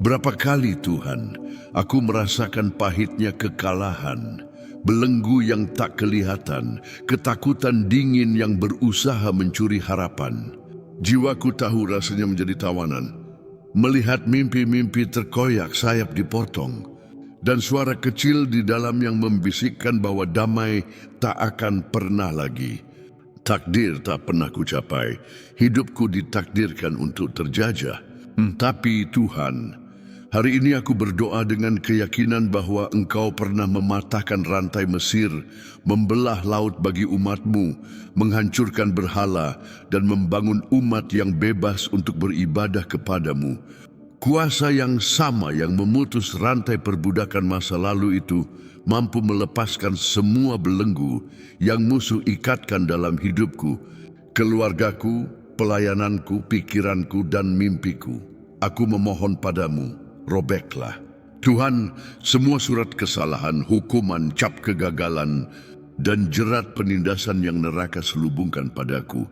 Berapa kali Tuhan, aku merasakan pahitnya kekalahan, belenggu yang tak kelihatan, ketakutan dingin yang berusaha mencuri harapan. Jiwaku tahu rasanya menjadi tawanan, melihat mimpi-mimpi terkoyak sayap dipotong, dan suara kecil di dalam yang membisikkan bahwa damai tak akan pernah lagi. Takdir tak pernah kucapai, hidupku ditakdirkan untuk terjajah. Tapi Tuhan, hari ini aku berdoa dengan keyakinan bahwa Engkau pernah mematahkan rantai Mesir, membelah laut bagi umat-Mu, menghancurkan berhala, dan membangun umat yang bebas untuk beribadah kepadamu. Kuasa yang sama yang memutus rantai perbudakan masa lalu itu mampu melepaskan semua belenggu yang musuh ikatkan dalam hidupku, keluargaku, pelayananku, pikiranku, dan mimpiku. Aku memohon padamu, robeklah. Tuhan, semua surat kesalahan, hukuman, cap kegagalan, dan jerat penindasan yang neraka selubungkan padaku.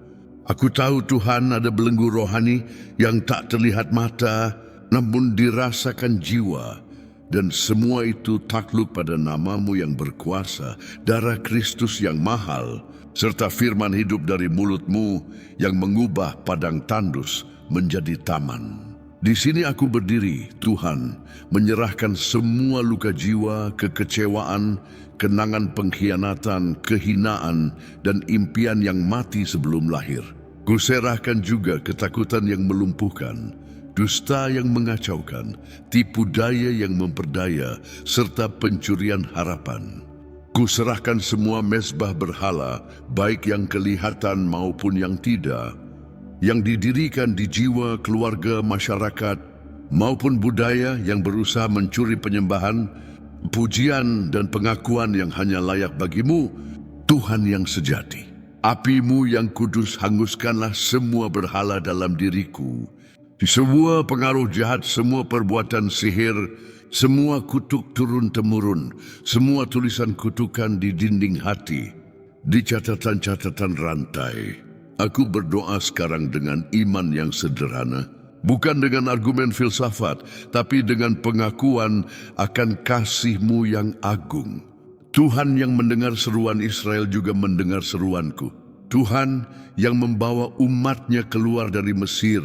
Aku tahu Tuhan ada belenggu rohani yang tak terlihat mata, namun dirasakan jiwa. Dan semua itu takluk pada namamu yang berkuasa, darah Kristus yang mahal, serta firman hidup dari mulutmu yang mengubah padang tandus menjadi taman. Di sini aku berdiri, Tuhan, menyerahkan semua luka jiwa, kekecewaan, kenangan pengkhianatan, kehinaan, dan impian yang mati sebelum lahir. Kuserahkan juga ketakutan yang melumpuhkan, dusta yang mengacaukan, tipu daya yang memperdaya, serta pencurian harapan. Kuserahkan semua mezbah berhala, baik yang kelihatan maupun yang tidak, yang didirikan di jiwa, keluarga, masyarakat, maupun budaya yang berusaha mencuri penyembahan, pujian dan pengakuan yang hanya layak bagimu, Tuhan yang sejati. Apimu yang kudus hanguskanlah semua berhala dalam diriku, semua pengaruh jahat, semua perbuatan sihir, semua kutuk turun-temurun, semua tulisan kutukan di dinding hati, di catatan-catatan rantai. Aku berdoa sekarang dengan iman yang sederhana, bukan dengan argumen filsafat, tapi dengan pengakuan akan kasih-Mu yang agung. Tuhan yang mendengar seruan Israel juga mendengar seruanku. Tuhan yang membawa umat-Nya keluar dari Mesir,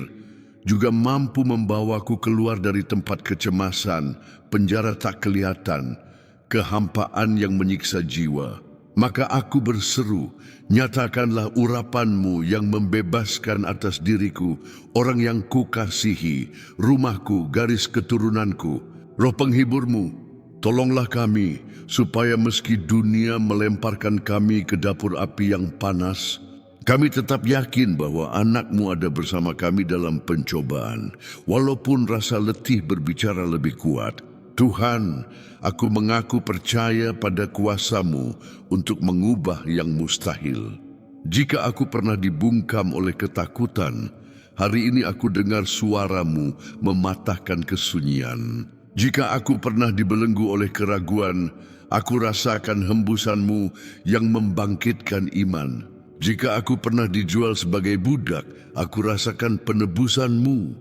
juga mampu membawaku keluar dari tempat kecemasan, penjara tak kelihatan, kehampaan yang menyiksa jiwa. Maka aku berseru, nyatakanlah urapan-Mu yang membebaskan atas diriku, orang yang kukasihi, rumahku, garis keturunanku. Roh penghibur-Mu, tolonglah kami, supaya meski dunia melemparkan kami ke dapur api yang panas, kami tetap yakin bahwa anak-Mu ada bersama kami dalam pencobaan, walaupun rasa letih berbicara lebih kuat. Tuhan, aku mengaku percaya pada kuasa-Mu untuk mengubah yang mustahil. Jika aku pernah dibungkam oleh ketakutan, hari ini aku dengar suara-Mu mematahkan kesunyian. Jika aku pernah dibelenggu oleh keraguan, aku rasakan hembusan-Mu yang membangkitkan iman. Jika aku pernah dijual sebagai budak, aku rasakan penebusan-Mu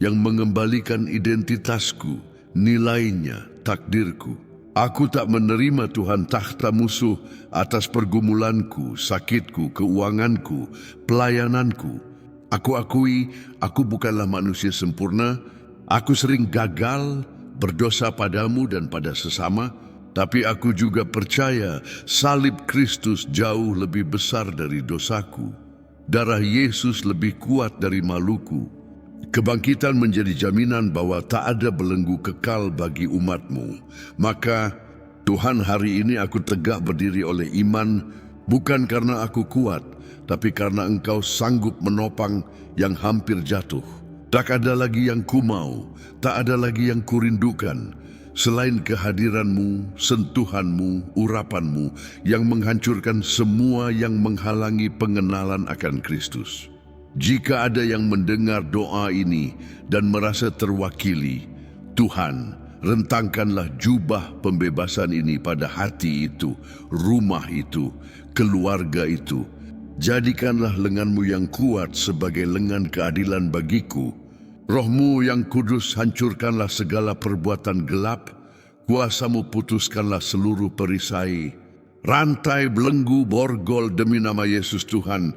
yang mengembalikan identitasku, nilainya, takdirku. Aku tak menerima Tuhan takhta musuh atas pergumulanku, sakitku, keuanganku, pelayananku. Aku akui, aku bukanlah manusia sempurna. Aku sering gagal, berdosa padamu dan pada sesama. Tapi aku juga percaya salib Kristus jauh lebih besar dari dosaku. Darah Yesus lebih kuat dari maluku. Kebangkitan menjadi jaminan bahwa tak ada belenggu kekal bagi umat-Mu. Maka Tuhan, hari ini aku tegak berdiri oleh iman, bukan karena aku kuat, tapi karena Engkau sanggup menopang yang hampir jatuh. Tak ada lagi yang kumau, tak ada lagi yang kurindukan, selain kehadiran-Mu, sentuhan-Mu, urapan-Mu yang menghancurkan semua yang menghalangi pengenalan akan Kristus. Jika ada yang mendengar doa ini dan merasa terwakili, Tuhan, rentangkanlah jubah pembebasan ini pada hati itu, rumah itu, keluarga itu. Jadikanlah lengan-Mu yang kuat sebagai lengan keadilan bagiku, Roh-Mu yang kudus, hancurkanlah segala perbuatan gelap, kuasa-Mu putuskanlah seluruh perisai, rantai, belenggu, borgol demi nama Yesus Tuhan.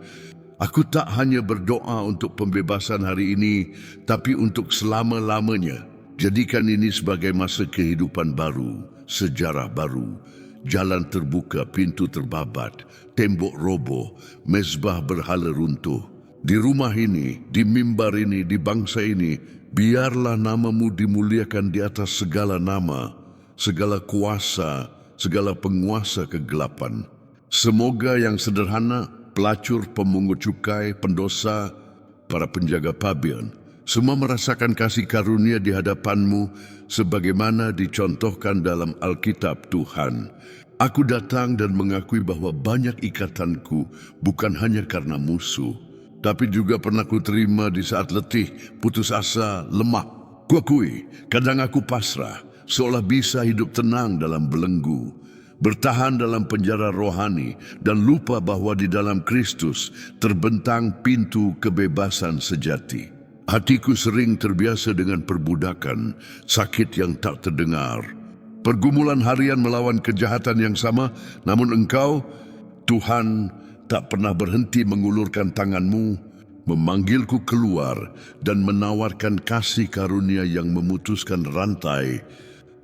Aku tak hanya berdoa untuk pembebasan hari ini, tapi untuk selama-lamanya. Jadikan ini sebagai masa kehidupan baru, sejarah baru, jalan terbuka, pintu terbabat, tembok roboh, mezbah berhala runtuh. Di rumah ini, di mimbar ini, di bangsa ini, biarlah nama-Mu dimuliakan di atas segala nama, segala kuasa, segala penguasa kegelapan. Semoga yang sederhana, pelacur, pemungut cukai, pendosa, para penjaga pabean, semua merasakan kasih karunia di hadapan-Mu sebagaimana dicontohkan dalam Alkitab Tuhan. Aku datang dan mengakui bahwa banyak ikatanku bukan hanya karena musuh, tapi juga pernah kuterima di saat letih, putus asa, lemah. Kuakui, kadang aku pasrah, seolah bisa hidup tenang dalam belenggu, bertahan dalam penjara rohani, dan lupa bahwa di dalam Kristus terbentang pintu kebebasan sejati. Hatiku sering terbiasa dengan perbudakan, sakit yang tak terdengar, pergumulan harian melawan kejahatan yang sama, namun Engkau, Tuhan, tak pernah berhenti mengulurkan tangan-Mu, memanggilku keluar dan menawarkan kasih karunia yang memutuskan rantai,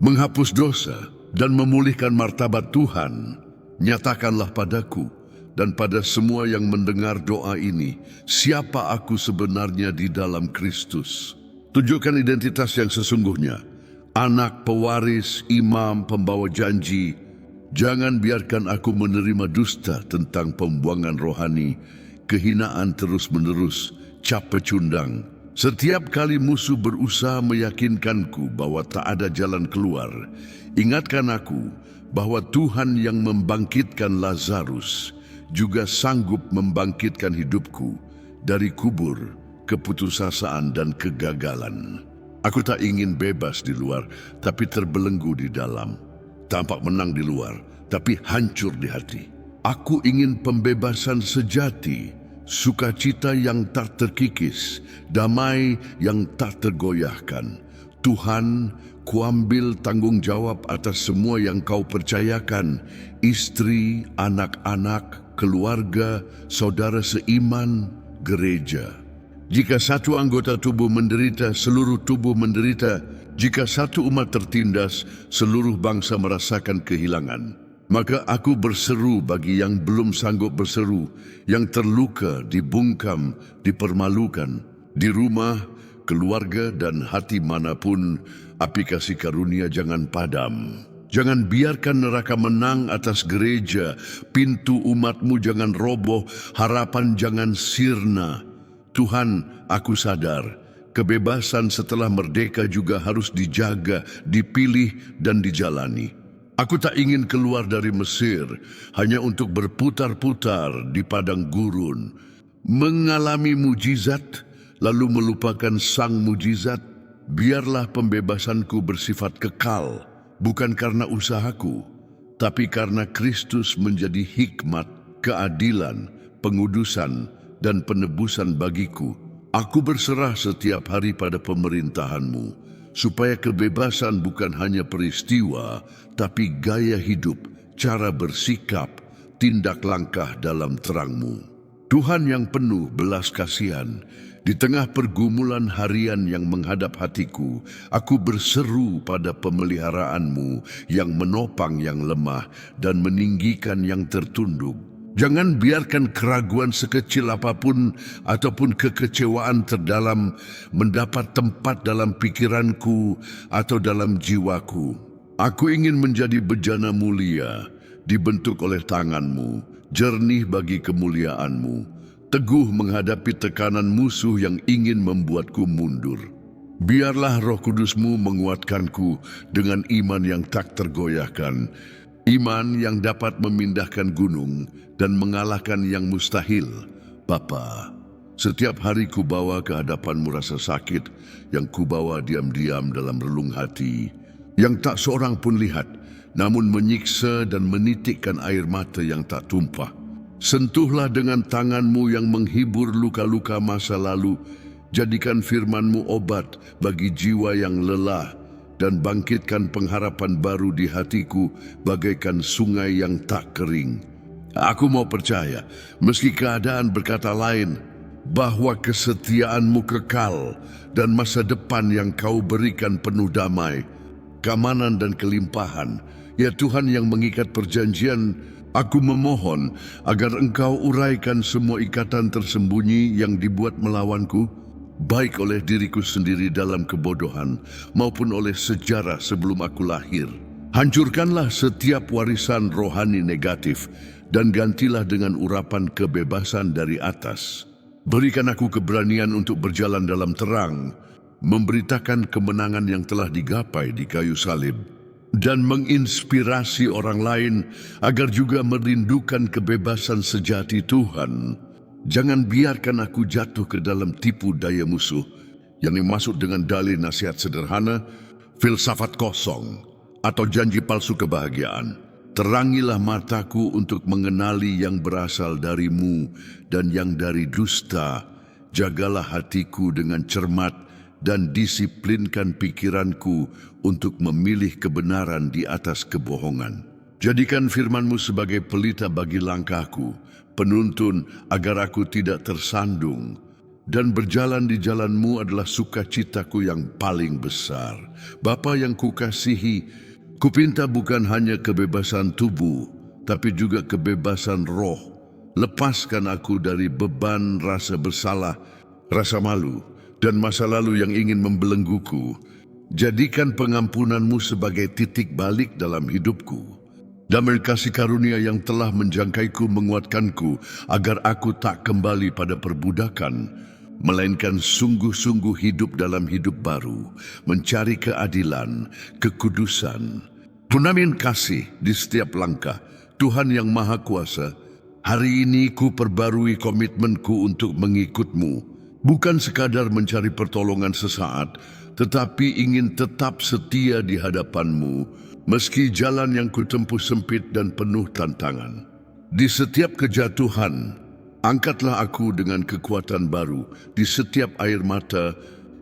menghapus dosa dan memulihkan martabat Tuhan. Nyatakanlah padaku dan pada semua yang mendengar doa ini, siapa aku sebenarnya di dalam Kristus. Tunjukkan identitas yang sesungguhnya, anak, pewaris, imam, pembawa janji. Jangan biarkan aku menerima dusta tentang pembuangan rohani, kehinaan terus-menerus, cap pecundang. Setiap kali musuh berusaha meyakinkanku bahwa tak ada jalan keluar, ingatkan aku bahwa Tuhan yang membangkitkan Lazarus juga sanggup membangkitkan hidupku dari kubur, keputusasaan dan kegagalan. Aku tak ingin bebas di luar, tapi terbelenggu di dalam. Tampak menang di luar, tapi hancur di hati. Aku ingin pembebasan sejati, sukacita yang tak terkikis, damai yang tak tergoyahkan. Tuhan, kuambil tanggung jawab atas semua yang Kau percayakan, istri, anak-anak, keluarga, saudara seiman, gereja. Jika satu anggota tubuh menderita, seluruh tubuh menderita. Jika satu umat tertindas, seluruh bangsa merasakan kehilangan. Maka aku berseru bagi yang belum sanggup berseru, yang terluka, dibungkam, dipermalukan. Di rumah, keluarga dan hati manapun, api kasih karunia jangan padam. Jangan biarkan neraka menang atas gereja, pintu umat-Mu jangan roboh, harapan jangan sirna. Tuhan, aku sadar, kebebasan setelah merdeka juga harus dijaga, dipilih, dan dijalani. Aku tak ingin keluar dari Mesir hanya untuk berputar-putar di padang gurun, mengalami mujizat, lalu melupakan sang mujizat. Biarlah pembebasanku bersifat kekal, bukan karena usahaku, tapi karena Kristus menjadi hikmat, keadilan, pengudusan, dan penebusan bagiku. Aku berserah setiap hari pada pemerintahan-Mu, supaya kebebasan bukan hanya peristiwa, tapi gaya hidup, cara bersikap, tindak langkah dalam terang-Mu. Tuhan yang penuh belas kasihan, di tengah pergumulan harian yang menghadap hatiku, aku berseru pada pemeliharaan-Mu yang menopang yang lemah dan meninggikan yang tertunduk. Jangan biarkan keraguan sekecil apapun ataupun kekecewaan terdalam mendapat tempat dalam pikiranku atau dalam jiwaku. Aku ingin menjadi bejana mulia, dibentuk oleh tangan-Mu, jernih bagi kemuliaan-Mu, teguh menghadapi tekanan musuh yang ingin membuatku mundur. Biarlah Roh Kudus-Mu menguatkanku dengan iman yang tak tergoyahkan, iman yang dapat memindahkan gunung dan mengalahkan yang mustahil. Bapa, setiap hari ku bawa ke hadapan-Mu rasa sakit yang ku bawa diam-diam dalam relung hati, yang tak seorang pun lihat, namun menyiksa dan menitikkan air mata yang tak tumpah. Sentuhlah dengan tangan-Mu yang menghibur luka-luka masa lalu, Jadikan firman-Mu obat bagi jiwa yang lelah dan bangkitkan pengharapan baru di hatiku bagaikan sungai yang tak kering. Aku mau percaya, meski keadaan berkata lain, bahwa kesetiaan-Mu kekal dan masa depan yang Kau berikan penuh damai, keamanan dan kelimpahan. Ya Tuhan yang mengikat perjanjian, aku memohon agar Engkau uraikan semua ikatan tersembunyi yang dibuat melawanku, baik oleh diriku sendiri dalam kebodohan maupun oleh sejarah sebelum aku lahir. Hancurkanlah setiap warisan rohani negatif dan gantilah dengan urapan kebebasan dari atas. Berikan aku keberanian untuk berjalan dalam terang, memberitakan kemenangan yang telah digapai di kayu salib, dan menginspirasi orang lain agar juga merindukan kebebasan sejati Tuhan. Jangan biarkan aku jatuh ke dalam tipu daya musuh yang dimaksud dengan dalih nasihat sederhana, filsafat kosong, atau janji palsu kebahagiaan. Terangilah mataku untuk mengenali yang berasal dari-Mu dan yang dari dusta. Jagalah hatiku dengan cermat dan disiplinkan pikiranku untuk memilih kebenaran di atas kebohongan. Jadikan firman-Mu sebagai pelita bagi langkahku, penuntun agar aku tidak tersandung, dan berjalan di jalan-Mu adalah sukacitaku yang paling besar. Bapa yang kukasihi, kupinta bukan hanya kebebasan tubuh, tapi juga kebebasan roh. Lepaskan aku dari beban rasa bersalah, rasa malu, dan masa lalu yang ingin membelengguku. Jadikan pengampunan-Mu sebagai titik balik dalam hidupku. Damai kasih karunia yang telah menjangkaiku menguatkanku agar aku tak kembali pada perbudakan, melainkan sungguh-sungguh hidup dalam hidup baru, mencari keadilan, kekudusan. Punamin kasih di setiap langkah, Tuhan yang Maha Kuasa. Hari ini ku perbarui komitmenku untuk mengikut-Mu, bukan sekadar mencari pertolongan sesaat, tetapi ingin tetap setia di hadapan-Mu, meski jalan yang kutempuh sempit dan penuh tantangan. Di setiap kejatuhan, angkatlah aku dengan kekuatan baru. Di setiap air mata,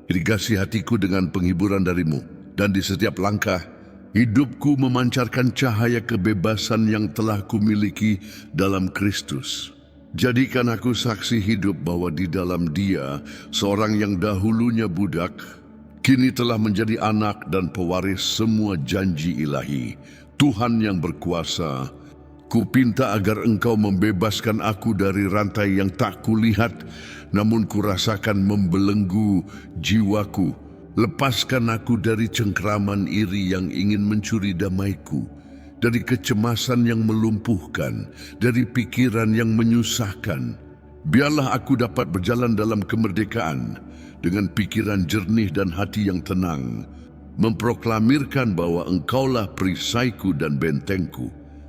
irigasi hatiku dengan penghiburan dari-Mu. Dan di setiap langkah, hidupku memancarkan cahaya kebebasan yang telah kumiliki dalam Kristus. Jadikan aku saksi hidup bahwa di dalam Dia, seorang yang dahulunya budak, kini telah menjadi anak dan pewaris semua janji ilahi. Tuhan yang berkuasa, kupinta agar Engkau membebaskan aku dari rantai yang tak kulihat, namun kurasakan membelenggu jiwaku. Lepaskan aku dari cengkraman iri yang ingin mencuri damaiku, dari kecemasan yang melumpuhkan, dari pikiran yang menyusahkan. Biarlah aku dapat berjalan dalam kemerdekaan, dengan pikiran jernih dan hati yang tenang, memproklamirkan bahwa Engkaulah perisaiku dan bentengku.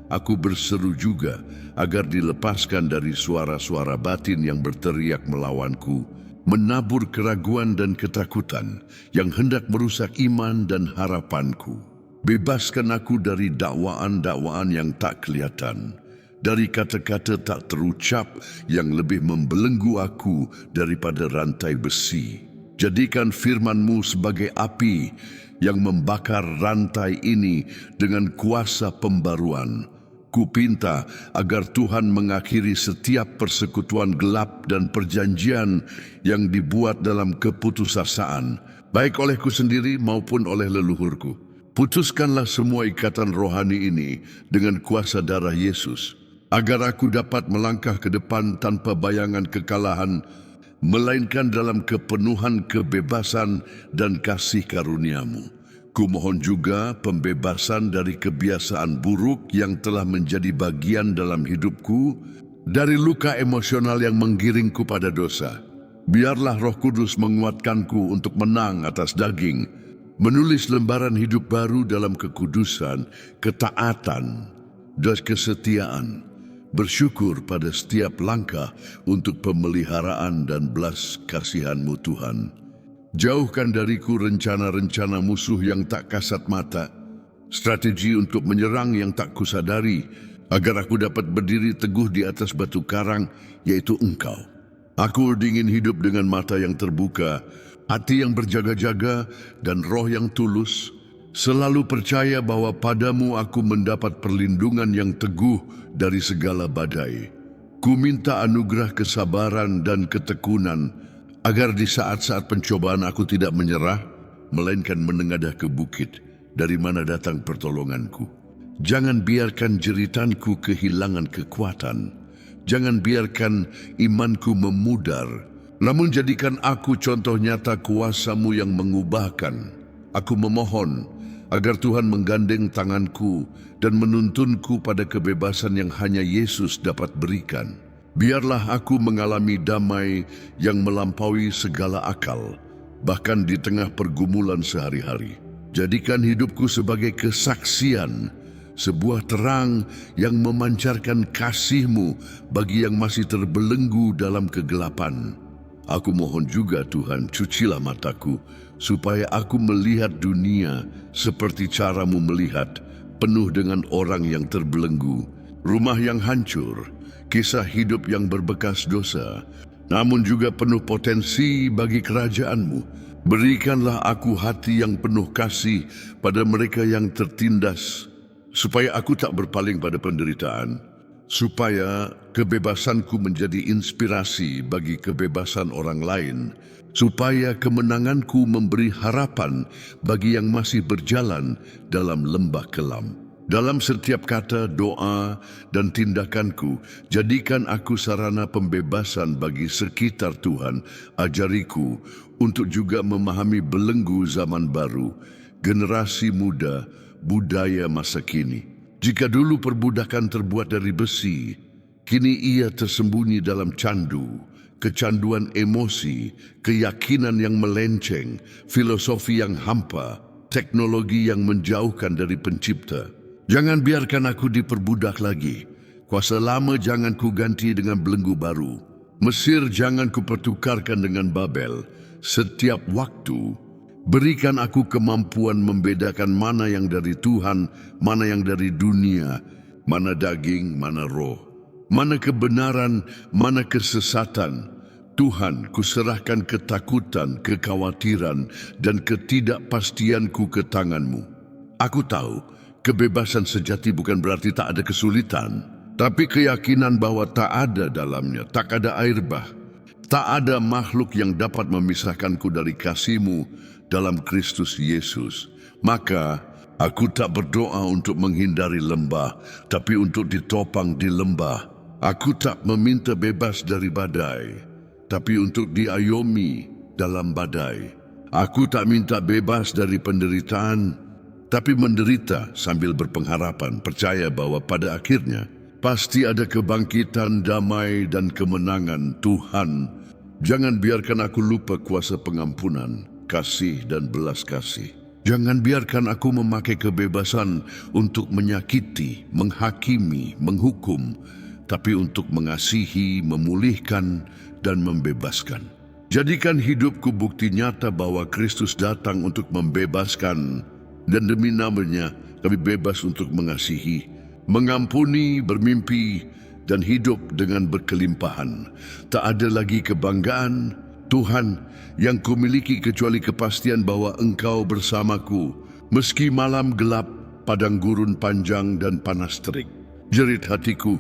Aku berseru juga agar dilepaskan dari suara-suara batin yang berteriak melawanku, menabur keraguan dan ketakutan yang hendak merusak iman dan harapanku. Bebaskan aku dari dakwaan-dakwaan yang tak kelihatan, dari kata-kata tak terucap yang lebih membelenggu aku daripada rantai besi. Jadikan firman-Mu sebagai api yang membakar rantai ini dengan kuasa pembaruan. Kupinta agar Tuhan mengakhiri setiap persekutuan gelap dan perjanjian yang dibuat dalam keputusasaan, baik olehku sendiri maupun oleh leluhurku. Putuskanlah semua ikatan rohani ini dengan kuasa darah Yesus, agar aku dapat melangkah ke depan tanpa bayangan kekalahan, melainkan dalam kepenuhan kebebasan dan kasih karunia-Mu. Kumohon juga pembebasan dari kebiasaan buruk yang telah menjadi bagian dalam hidupku, dari luka emosional yang menggiringku pada dosa. Biarlah Roh Kudus menguatkanku untuk menang atas daging, menulis lembaran hidup baru dalam kekudusan, ketaatan, dan kesetiaan. Bersyukur pada setiap langkah untuk pemeliharaan dan belas kasihan-Mu Tuhan. Jauhkan dariku rencana-rencana musuh yang tak kasat mata, strategi untuk menyerang yang tak kusadari, agar aku dapat berdiri teguh di atas batu karang, yaitu Engkau. Aku ingin hidup dengan mata yang terbuka, hati yang berjaga-jaga, dan roh yang tulus, selalu percaya bahwa padamu aku mendapat perlindungan yang teguh dari segala badai. Ku minta anugerah kesabaran dan ketekunan, agar di saat-saat pencobaan aku tidak menyerah, melainkan menengadah ke bukit, dari mana datang pertolonganku. Jangan biarkan jeritanku kehilangan kekuatan. Jangan biarkan imanku memudar. Namun jadikan aku contoh nyata kuasa-Mu yang mengubahkan. Aku memohon agar Tuhan menggandeng tanganku dan menuntunku pada kebebasan yang hanya Yesus dapat berikan. Biarlah aku mengalami damai yang melampaui segala akal, bahkan di tengah pergumulan sehari-hari. Jadikan hidupku sebagai kesaksian, sebuah terang yang memancarkan kasih-Mu bagi yang masih terbelenggu dalam kegelapan. Aku mohon juga Tuhan, cucilah mataku, supaya aku melihat dunia seperti cara-Mu melihat, penuh dengan orang yang terbelenggu, rumah yang hancur, kisah hidup yang berbekas dosa, namun juga penuh potensi bagi kerajaan-Mu. Berikanlah aku hati yang penuh kasih pada mereka yang tertindas, supaya aku tak berpaling pada penderitaan, supaya kebebasanku menjadi inspirasi bagi kebebasan orang lain, supaya kemenanganku memberi harapan bagi yang masih berjalan dalam lembah kelam. Dalam setiap kata, doa, dan tindakanku, jadikan aku sarana pembebasan bagi sekitar Tuhan. Ajariku untuk juga memahami belenggu zaman baru, generasi muda, budaya masa kini. Jika dulu perbudakan terbuat dari besi, kini ia tersembunyi dalam candu, kecanduan emosi, keyakinan yang melenceng, filosofi yang hampa, teknologi yang menjauhkan dari pencipta. Jangan biarkan aku diperbudak lagi. Kuasa lama jangan ku ganti dengan belenggu baru. Mesir jangan ku pertukarkan dengan Babel. Setiap waktu, berikan aku kemampuan membedakan mana yang dari Tuhan, mana yang dari dunia, mana daging, mana roh, mana kebenaran, mana kesesatan. Tuhan, kuserahkan ketakutan, kekhawatiran, dan ketidakpastianku ke tangan-Mu. Aku tahu, kebebasan sejati bukan berarti tak ada kesulitan, tapi keyakinan bahwa tak ada dalamnya, tak ada air bah, tak ada makhluk yang dapat memisahkanku dari kasih-Mu dalam Kristus Yesus. Maka aku tak berdoa untuk menghindari lembah, tapi untuk ditopang di lembah. Aku tak meminta bebas dari badai, tapi untuk diayomi dalam badai. Aku tak minta bebas dari penderitaan, tapi menderita sambil berpengharapan, percaya bahwa pada akhirnya pasti ada kebangkitan, damai, dan kemenangan. Tuhan, jangan biarkan aku lupa kuasa pengampunan, kasih, dan belas kasih. Jangan biarkan aku memakai kebebasan untuk menyakiti, menghakimi, menghukum, tapi untuk mengasihi, memulihkan, dan membebaskan. Jadikan hidupku bukti nyata bahwa Kristus datang untuk membebaskan, dan demi namanya kami bebas untuk mengasihi, mengampuni, bermimpi, dan hidup dengan berkelimpahan. Tak ada lagi kebanggaan, Tuhan, yang kumiliki kecuali kepastian bahwa Engkau bersamaku, meski malam gelap, padang gurun panjang, dan panas terik. Jerit hatiku,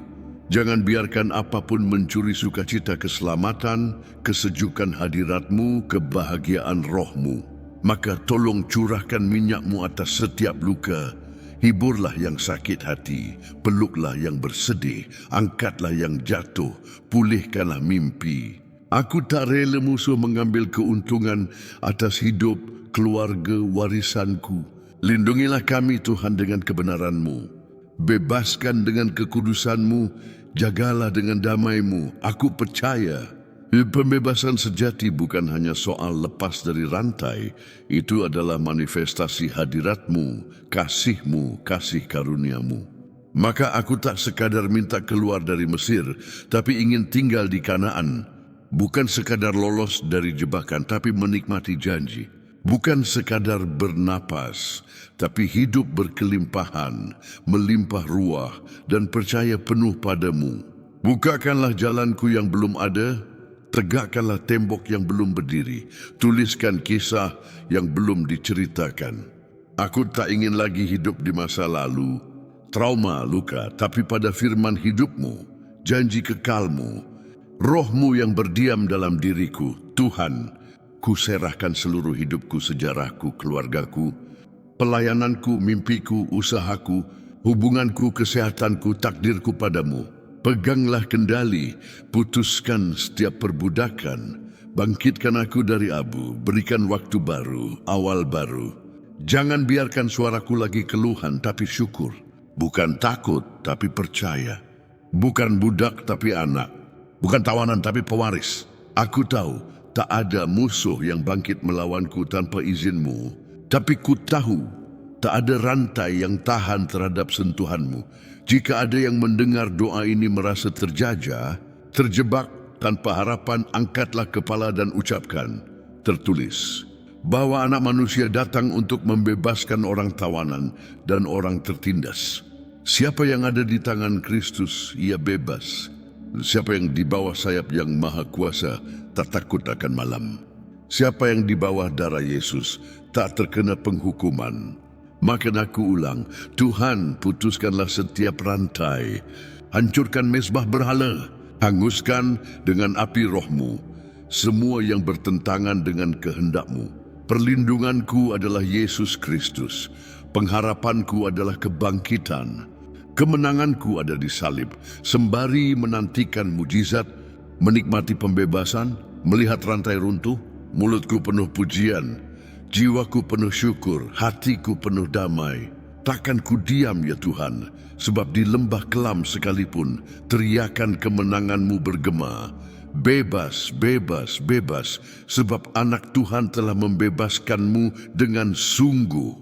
jangan biarkan apapun mencuri sukacita keselamatan, kesejukan hadirat-Mu, kebahagiaan roh-Mu. Maka tolong curahkan minyak-Mu atas setiap luka. Hiburlah yang sakit hati, peluklah yang bersedih, angkatlah yang jatuh, pulihkanlah mimpi. Aku tak rela musuh mengambil keuntungan atas hidup, keluarga, warisanku. Lindungilah kami Tuhan dengan kebenaran-Mu. Bebaskan dengan kekudusan-Mu, jagalah dengan damai-Mu. Aku percaya pembebasan sejati bukan hanya soal lepas dari rantai, itu adalah manifestasi hadirat-Mu, kasih-Mu, kasih karunia-Mu. Maka aku tak sekadar minta keluar dari Mesir, tapi ingin tinggal di Kanaan. Bukan sekadar lolos dari jebakan, tapi menikmati janji. Bukan sekadar bernapas, tapi hidup berkelimpahan, melimpah ruah, dan percaya penuh padamu. Bukakanlah jalanku yang belum ada, Tegakkanlah tembok yang belum berdiri. Tuliskan kisah yang belum diceritakan. Aku tak ingin lagi hidup di masa lalu, trauma, luka, tapi pada firman hidupmu, janji kekalmu, rohmu yang berdiam dalam diriku. Tuhan, ku serahkan seluruh hidupku, sejarahku, keluargaku, pelayananku, mimpiku, usahaku, hubunganku, kesehatanku, takdirku padamu. Peganglah kendali, putuskan setiap perbudakan, bangkitkan aku dari abu, berikan waktu baru, awal baru. Jangan biarkan suaraku lagi keluhan tapi syukur, bukan takut tapi percaya, bukan budak tapi anak, bukan tawanan tapi pewaris. Aku tahu tak ada musuh yang bangkit melawanku tanpa izinmu, tapi ku tahu tak ada rantai yang tahan terhadap sentuhanmu. Jika ada yang mendengar doa ini merasa terjajah, terjebak tanpa harapan, angkatlah kepala dan ucapkan, tertulis bahwa Anak Manusia datang untuk membebaskan orang tawanan dan orang tertindas. Siapa yang ada di tangan Kristus, ia bebas. Siapa yang di bawah sayap yang maha kuasa, tak takut akan malam. Siapa yang di bawah darah Yesus, tak terkena penghukuman. Maka aku ulang, Tuhan, putuskanlah setiap rantai, hancurkan mezbah berhala, hanguskan dengan api rohmu semua yang bertentangan dengan kehendak-Mu. Perlindunganku adalah Yesus Kristus, pengharapanku adalah kebangkitan, kemenanganku ada di salib. Sembari menantikan mujizat, menikmati pembebasan, melihat rantai runtuh, mulutku penuh pujian, jiwaku penuh syukur, hatiku penuh damai. Takkan ku diam ya Tuhan, sebab di lembah kelam sekalipun teriakan kemenangan-Mu bergema. Bebas, bebas, bebas, sebab anak Tuhan telah membebaskan-Mu dengan sungguh.